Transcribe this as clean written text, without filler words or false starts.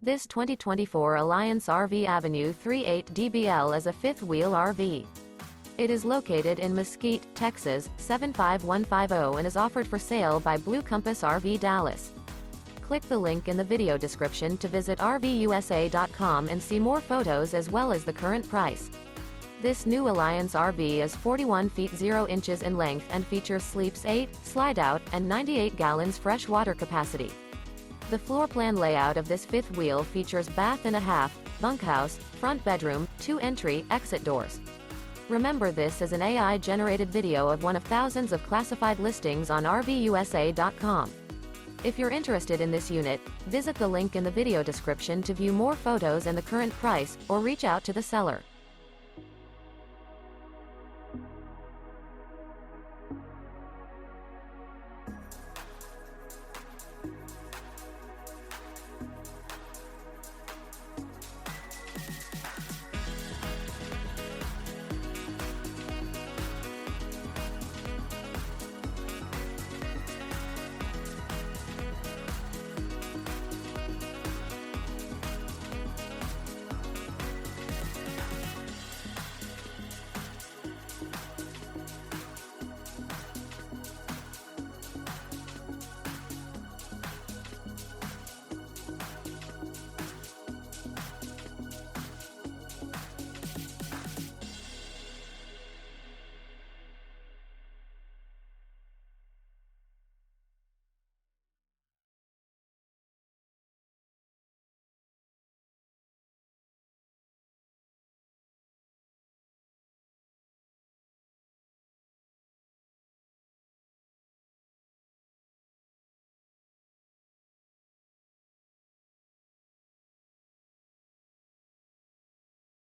This 2024 Alliance RV Avenue 38 DBL is a fifth-wheel RV. It is located in Mesquite, Texas, 75150 and is offered for sale by Blue Compass RV Dallas. Click the link in the video description to visit RVUSA.com and see more photos as well as the current price. This new Alliance RV is 41 feet 0 inches in length and features sleeps 8, slide-out, and 98 gallons fresh water capacity. The floor plan layout of this fifth wheel features bath and a half, bunkhouse, front bedroom, 2 entry/exit doors. Remember, this is an AI-generated video of one of thousands of classified listings on RVUSA.com. If you're interested in this unit, visit the link in the video description to view more photos and the current price, or reach out to the seller.